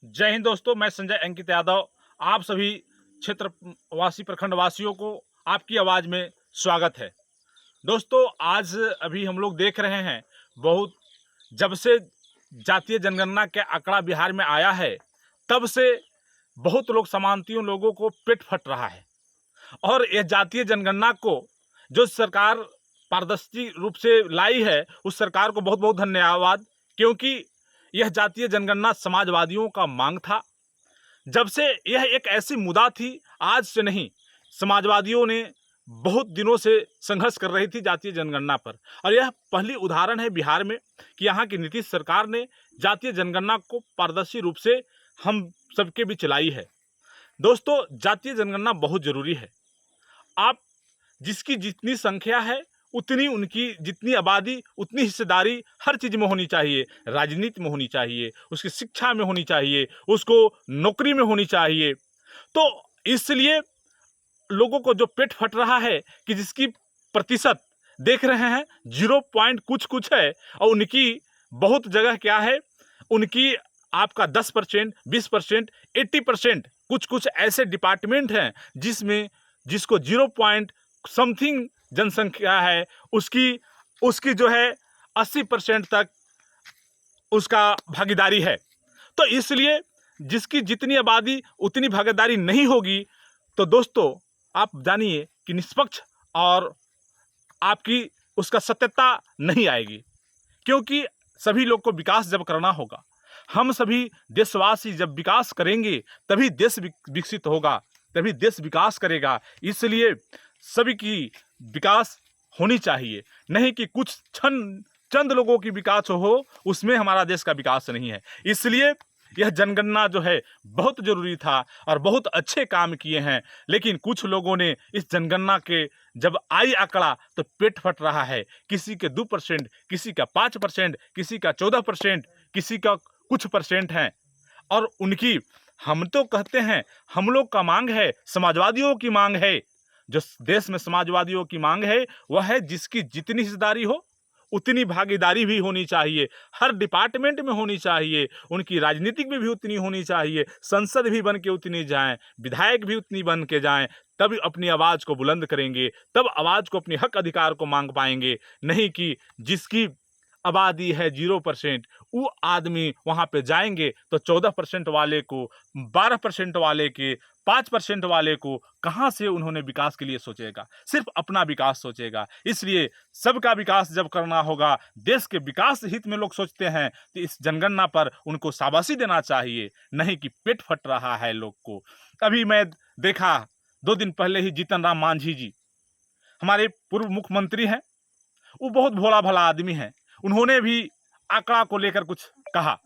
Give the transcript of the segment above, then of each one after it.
जय हिंद दोस्तों, मैं संजय अंकित यादव आप सभी क्षेत्रवासी प्रखंड वासियों को आपकी आवाज़ में स्वागत है। दोस्तों, आज अभी हम लोग देख रहे हैं बहुत जब से जातीय जनगणना के आंकड़ा बिहार में आया है तब से बहुत लोग समांतियों लोगों को पेट फट रहा है। और यह जातीय जनगणना को जो सरकार पारदर्शी रूप से लाई है उस सरकार को बहुत बहुत धन्यवाद, क्योंकि यह जातीय जनगणना समाजवादियों का मांग था। जब से यह एक ऐसी मुद्दा थी, आज से नहीं, समाजवादियों ने बहुत दिनों से संघर्ष कर रही थी जातीय जनगणना पर। और यह पहली उदाहरण है बिहार में कि यहाँ की नीतीश सरकार ने जातीय जनगणना को पारदर्शी रूप से हम सबके बीच लाई है। दोस्तों, जातीय जनगणना बहुत ज़रूरी है। आप जिसकी जितनी संख्या है उतनी उनकी जितनी आबादी उतनी हिस्सेदारी हर चीज़ में होनी चाहिए। राजनीति में होनी चाहिए, उसकी शिक्षा में होनी चाहिए, उसको नौकरी में होनी चाहिए। तो इसलिए लोगों को जो पेट फट रहा है कि जिसकी प्रतिशत देख रहे हैं 0 पॉइंट कुछ कुछ है, और उनकी बहुत जगह क्या है, उनकी आपका 10%, 20%, 80% कुछ कुछ ऐसे डिपार्टमेंट हैं जिसको 0 पॉइंट समथिंग जनसंख्या है, उसकी जो है 80% तक उसका भागीदारी है। तो इसलिए जिसकी जितनी आबादी उतनी भागीदारी नहीं होगी तो दोस्तों आप जानिए कि निष्पक्ष और आपकी उसका सत्यता नहीं आएगी। क्योंकि सभी लोग को विकास जब करना होगा, हम सभी देशवासी जब विकास करेंगे तभी देश विकसित होगा, तभी देश विकास करेगा। इसलिए सभी की विकास होनी चाहिए, नहीं कि कुछ चंद लोगों की विकास हो, उसमें हमारा देश का विकास नहीं है। इसलिए यह जनगणना जो है बहुत ज़रूरी था और बहुत अच्छे काम किए हैं। लेकिन कुछ लोगों ने इस जनगणना के जब आई आंकड़ा तो पेट फट रहा है। किसी के 2%, किसी का 5%, किसी का 14%, किसी का कुछ परसेंट हैं। और उनकी हम तो कहते हैं हम लोग का मांग है, समाजवादियों की मांग है। जो देश में समाजवादियों की मांग है वह है जिसकी जितनी हिस्सेदारी हो उतनी भागीदारी भी होनी चाहिए, हर डिपार्टमेंट में होनी चाहिए, उनकी राजनीतिक में भी उतनी होनी चाहिए, संसद भी बन के उतनी जाएं, विधायक भी उतनी बन के जाएं, तब अपनी आवाज़ को बुलंद करेंगे, तब आवाज़ को अपने हक अधिकार को मांग पाएंगे। नहीं कि जिसकी आबादी है 0%, वो आदमी वहाँ पे जाएंगे तो 14% वाले को, 12% वाले के, 5% वाले को कहाँ से उन्होंने विकास के लिए सोचेगा, सिर्फ अपना विकास सोचेगा। इसलिए सबका विकास जब करना होगा, देश के विकास हित में लोग सोचते हैं, तो इस जनगणना पर उनको शाबाशी देना चाहिए, नहीं कि पेट फट रहा है लोग को। अभी मैं देखा 2 दिन पहले ही जीतन राम मांझी जी, हमारे पूर्व मुख्यमंत्री हैं, वो बहुत भोला भला आदमी है, उन्होंने भी आंकड़ा को लेकर कुछ कहा,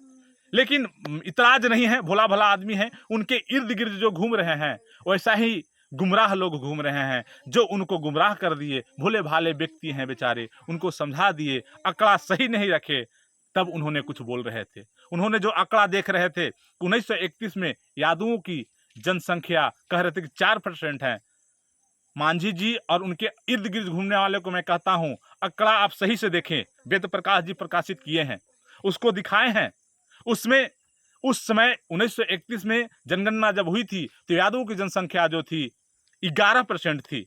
लेकिन इतराज नहीं है, भोला भला आदमी है। उनके इर्द गिर्द जो घूम रहे हैं वैसा ही गुमराह लोग घूम रहे हैं, जो उनको गुमराह कर दिए। भोले भाले व्यक्ति हैं बेचारे, उनको समझा दिए, आंकड़ा सही नहीं रखे, तब उन्होंने कुछ बोल रहे थे। उन्होंने जो आंकड़ा देख रहे थे 1931 में यादवों की जनसंख्या कह रहे थे कि 4% है। मांझी जी और उनके इर्द गिर्द घूमने वाले को मैं कहता हूँ, आंकड़ा आप सही से देखें, वेद प्रकाश जी प्रकाशित किए हैं, उसको दिखाए हैं। उसमें उस समय 1931 में जनगणना जब हुई थी तो यादवों की जनसंख्या जो थी 11% थी।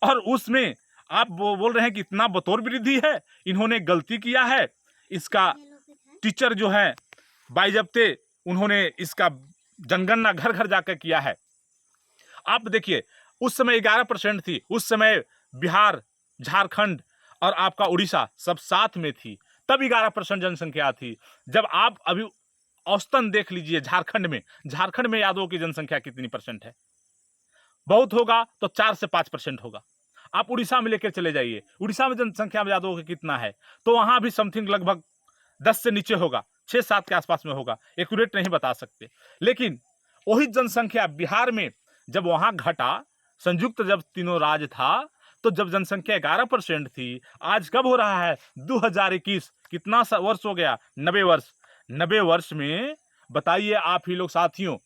और उसमें आप वो बोल रहे हैं कि इतना बतौर वृद्धि है, इन्होंने गलती किया है। इसका टीचर जो है बाईजप्ते, उन्होंने इसका जनगणना घर घर जाकर किया है। आप देखिए उस समय 11% थी, उस समय बिहार, झारखंड और आपका उड़ीसा सब साथ में थी, तब 11% जनसंख्या थी। जब आप अभी औसतन देख लीजिए झारखंड में यादवों की जनसंख्या कितनी परसेंट है, बहुत होगा तो 4 से 5% होगा। आप उड़ीसा में लेकर चले जाइए, उड़ीसा में जनसंख्या में यादवों की कितना है, तो वहां भी समथिंग लगभग 10 से नीचे होगा, 6-7 के आसपास में होगा, एक्यूरेट नहीं बता सकते। लेकिन वही जनसंख्या बिहार में जब वहां घटा, संयुक्त जब तीनों राज था, तो जब जनसंख्या 11% थी, आज कब हो रहा है 2021, कितना वर्ष हो गया, 90 वर्ष। 90 वर्ष में बताइए आप ही लोग साथियों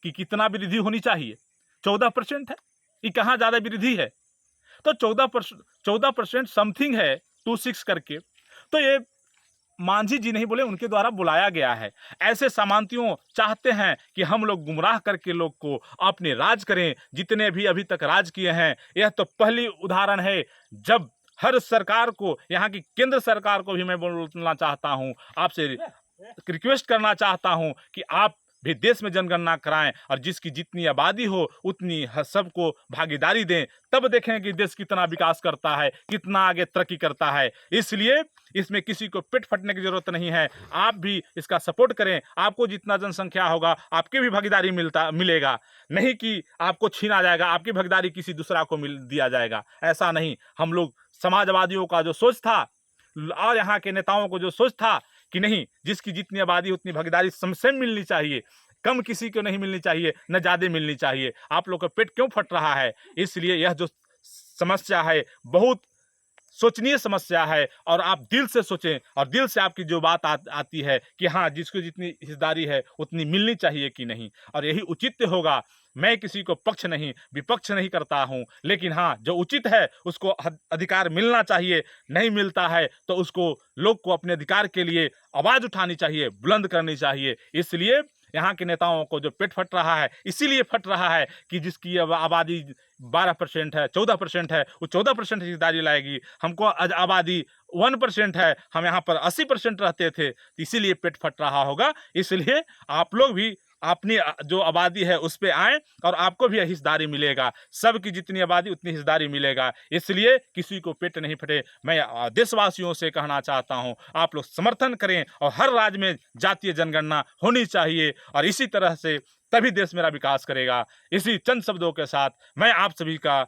कि कितना वृद्धि होनी चाहिए, 14% है, ये कहाँ ज्यादा वृद्धि है। तो 14% समथिंग है 26 करके। तो ये मांझी जी नहीं बोले, उनके द्वारा बुलाया गया है। ऐसे सामंतियों चाहते हैं कि हम लोग गुमराह करके लोग को अपने राज करें। जितने भी अभी तक राज किए हैं, यह तो पहली उदाहरण है जब हर सरकार को, यहाँ की केंद्र सरकार को भी मैं बोलना चाहता हूँ, आपसे रिक्वेस्ट करना चाहता हूँ कि आप भी देश में जनगणना कराएं और जिसकी जितनी आबादी हो उतनी सबको भागीदारी दें, तब देखें कि देश कितना विकास करता है, कितना आगे तरक्की करता है। इसलिए इसमें किसी को पेट फटने की जरूरत नहीं है। आप भी इसका सपोर्ट करें। आपको जितना जनसंख्या होगा आपकी भी भागीदारी मिलेगा, नहीं कि आपको छीना जाएगा, आपकी भागीदारी किसी दूसरा को दिया जाएगा। ऐसा नहीं। हम लोग समाजवादियों का जो सोच था और यहाँ के नेताओं को जो सोच था कि नहीं, जिसकी जितनी आबादी उतनी भागीदारी सबसे मिलनी चाहिए, कम किसी को नहीं मिलनी चाहिए, न ज़्यादा मिलनी चाहिए। आप लोग का पेट क्यों फट रहा है? इसलिए यह जो समस्या है बहुत सोचनीय समस्या है, और आप दिल से सोचें और दिल से आपकी जो बात आती है कि हाँ, जिसको जितनी हिस्सेदारी है उतनी मिलनी चाहिए कि नहीं, और यही उचित होगा। मैं किसी को पक्ष नहीं विपक्ष नहीं करता हूं, लेकिन हाँ, जो उचित है उसको अधिकार मिलना चाहिए। नहीं मिलता है तो उसको लोग को अपने अधिकार के लिए आवाज उठानी चाहिए, बुलंद करनी चाहिए। इसलिए यहाँ के नेताओं को जो पेट फट रहा है, इसीलिए फट रहा है कि जिसकी आबादी 12% है, 14% है, वो 14% हिस्सेदारी लाएगी। हमको आबादी 1% है, हम यहाँ पर 80% रहते थे, इसीलिए पेट फट रहा होगा। इसलिए आप लोग भी अपनी जो आबादी है उस पे आए और आपको भी हिस्सेदारी मिलेगा। सबकी जितनी आबादी उतनी हिस्सेदारी मिलेगा। इसलिए किसी को पेट नहीं फटे। मैं देशवासियों से कहना चाहता हूं, आप लोग समर्थन करें और हर राज्य में जातीय जनगणना होनी चाहिए, और इसी तरह से तभी देश मेरा विकास करेगा। इसी चंद शब्दों के साथ मैं आप सभी का